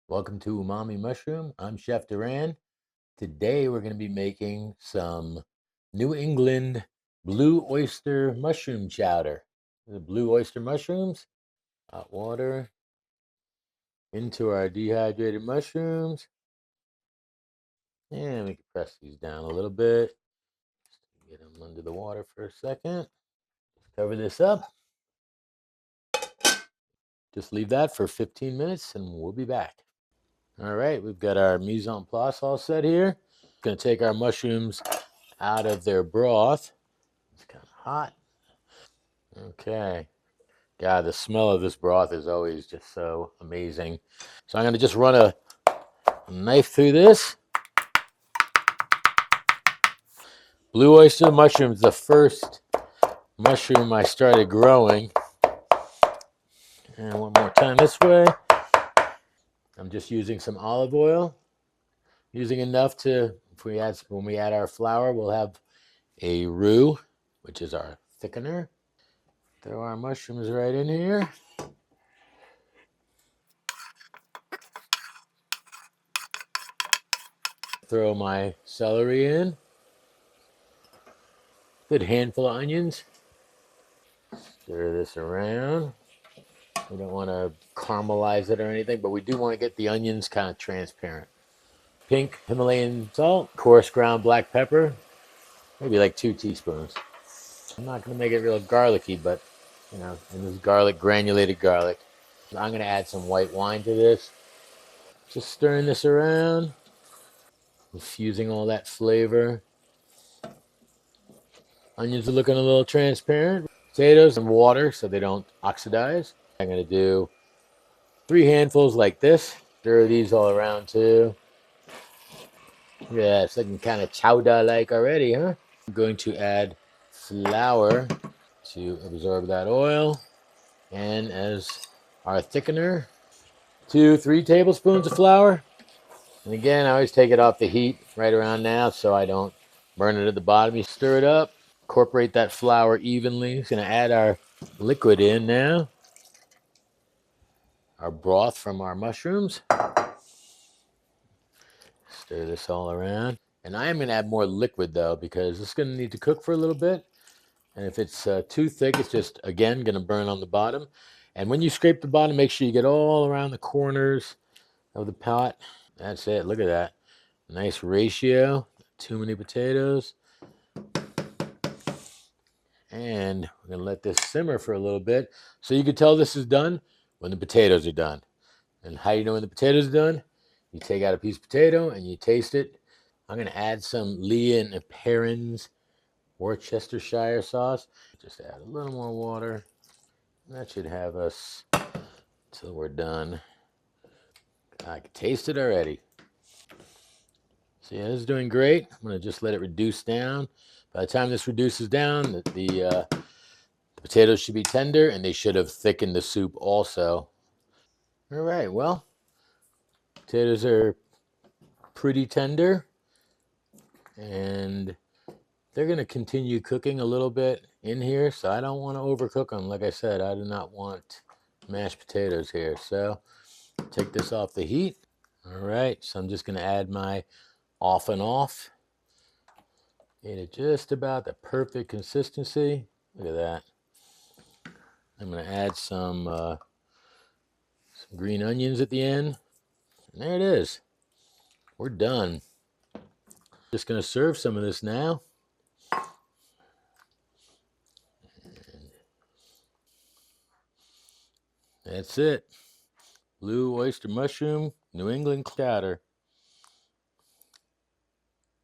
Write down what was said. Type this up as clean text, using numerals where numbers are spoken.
Welcome to Umami Mushroom. I'm Chef Duran. Today we're going to be making some New England Blue Oyster Mushroom Chowder. The Blue Oyster Mushrooms, hot water into our dehydrated mushrooms. And we can press these down a little bit. Just get them under the water for a second. Cover this up. Just leave that for 15 minutes and we'll be back. All right, we've got our mise en place all set here. Going to take our mushrooms out of their broth. It's kind of hot. Okay. God, the smell of this broth is always just so amazing. So I'm going to just run a knife through this. Blue oyster mushrooms, the first mushroom I started growing. And one more time this way. I'm just using some olive oil. Using enough to, when we add our flour, we'll have a roux, which is our thickener. Throw our mushrooms right in here. Throw my celery in. Good handful of onions. Stir this around. We don't want to caramelize it or anything, but we do want to get the onions kind of transparent. Pink Himalayan salt, coarse ground black pepper, maybe like 2 teaspoons. I'm not going to make it real garlicky, but you know, and this garlic, granulated garlic. I'm going to add some white wine to this. Just stirring this around, infusing all that flavor. Onions are looking a little transparent. Potatoes and water so they don't oxidize. I'm going to do 3 handfuls like this. Stir these all around too. Yeah, it's looking kind of chowder-like already, huh? I'm going to add flour to absorb that oil. And as our thickener, 2-3 tablespoons of flour. And again, I always take it off the heat right around now so I don't burn it at the bottom. You stir it up, incorporate that flour evenly. Just going to add our liquid in now. Our broth from our mushrooms. Stir this all around. And I am going to add more liquid though, because it's going to need to cook for a little bit. And if it's too thick, it's just, again, going to burn on the bottom. And when you scrape the bottom, make sure you get all around the corners of the pot. That's it. Look at that. Nice ratio. Too many potatoes. And we're going to let this simmer for a little bit. So you can tell this is done when the potatoes are done. And how you know when the potatoes are done? You take out a piece of potato and you taste it. I'm going to add some Lee and Perrins Worcestershire sauce. Just add a little more water. That should have us till we're done. I can taste it already. So yeah, this is doing great. I'm going to just let it reduce down. By the time this reduces down, the potatoes should be tender and they should have thickened the soup also. All right, well, potatoes are pretty tender and they're going to continue cooking a little bit in here, so I don't want to overcook them. Like I said, I do not want mashed potatoes here. So take this off the heat. All right, so I'm just going to add my off and off. Get it just about the perfect consistency. Look at that. I'm going to add some green onions at the end. And there it is. We're done. Just going to serve some of this now. That's it. Blue Oyster Mushroom New England Chowder.